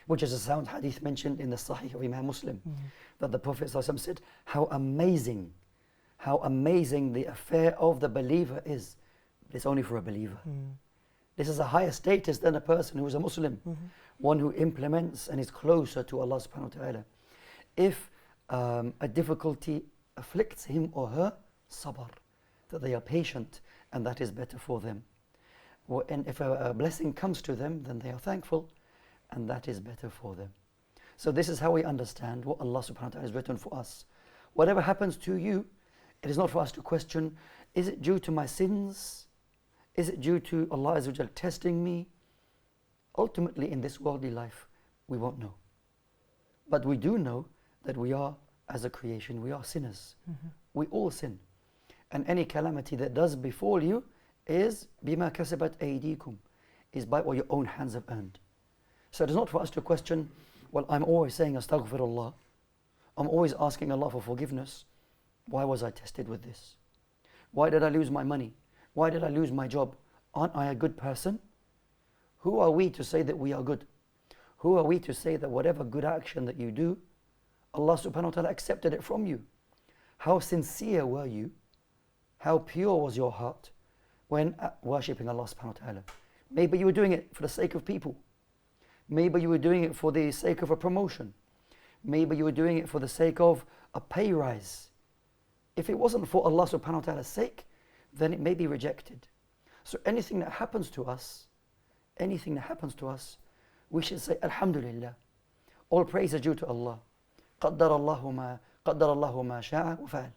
which is a sound hadith mentioned in the Sahih of Imam Muslim, that the Prophet ﷺ said, how amazing the affair of the believer is. It's only for a believer. This is a higher status than a person who is a Muslim, one who implements and is closer to Allah subhanahu wa ta'ala. If a difficulty afflicts him or her, sabr, that they are patient, and that is better for them. And if a blessing comes to them, then they are thankful, and that is better for them. So this is how we understand what Allah subhanahu wa ta'ala has written for us. Whatever happens to you, it is not for us to question, is it due to my sins? Is it due to Allah Azza wa Jal testing me? Ultimately, in this worldly life, we won't know. But we do know that we are, as a creation, we are sinners. We all sin. And any calamity that does befall you is bima kasabat aydikum, is by what your own hands have earned. So it is not for us to question, well, I'm always saying astaghfirullah, I'm always asking Allah for forgiveness. Why was I tested with this? Why did I lose my money? Why did I lose my job? Aren't I a good person? Who are we to say that we are good? Who are we to say that whatever good action that you do, Allah subhanahu wa ta'ala accepted it from you? How sincere were you? How pure was your heart when worshipping Allah subhanahu wa ta'ala? Maybe you were doing it for the sake of people. Maybe you were doing it for the sake of a promotion. Maybe you were doing it for the sake of a pay rise. If it wasn't for Allah subhanahu wa ta'ala's sake, then it may be rejected. So anything that happens to us, we should say Alhamdulillah. All praise is due to Allah. قَدَّرَ اللَّهُ مَا شَاءَ وَفَعَلَ.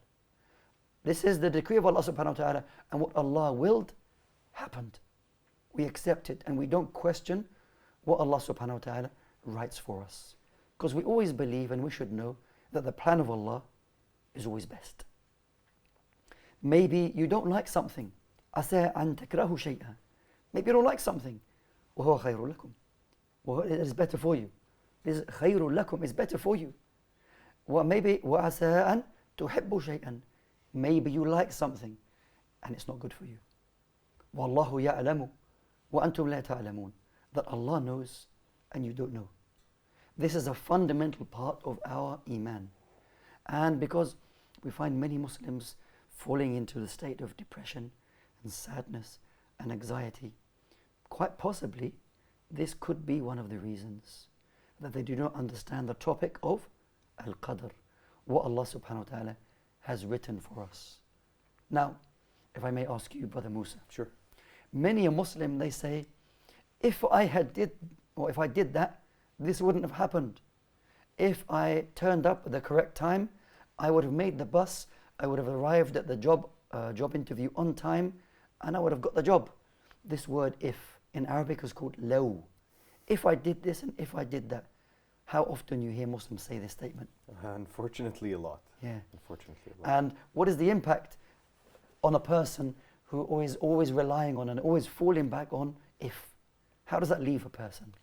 This is the decree of Allah subhanahu wa ta'ala, and what Allah willed happened. We accept it, and we don't question what Allah subhanahu wa ta'ala writes for us. Because we always believe, and we should know, that the plan of Allah is always best. Maybe you don't like something. عَسَىٰ أَن تَكْرَهُ شَيْئًا. Maybe you don't like something. وَهُوَ خَيْرٌ لَكُمْ. Well, it is better for you. This خَيْرٌ لَكُمْ is better for you. Maybe وَعَسَىٰ أَن تُحِبُّ شَيْئًا. Maybe you like something and it's not good for you. وَاللَّهُ يَعْلَمُ وَأَنْتُمْ لَا تَعْلَمُونَ. That Allah knows and you don't know. This is a fundamental part of our Iman. And because we find many Muslims falling into the state of depression and sadness and anxiety, quite possibly this could be one of the reasons that they do not understand the topic of Al-Qadr, what Allah subhanahu wa ta'ala has written for us. Now, if I may ask you, Brother Musa. Sure. Many a Muslim, they say, if I did that, this wouldn't have happened. If I turned up at the correct time, I would have made the bus, I would have arrived at the job interview on time, and I would have got the job. This word if in Arabic is called law. If I did this and if I did that. How often you hear Muslims say this statement? Unfortunately a lot. Yeah. Unfortunately a lot. And what is the impact on a person who always relying on and always falling back on if? How does that leave a person?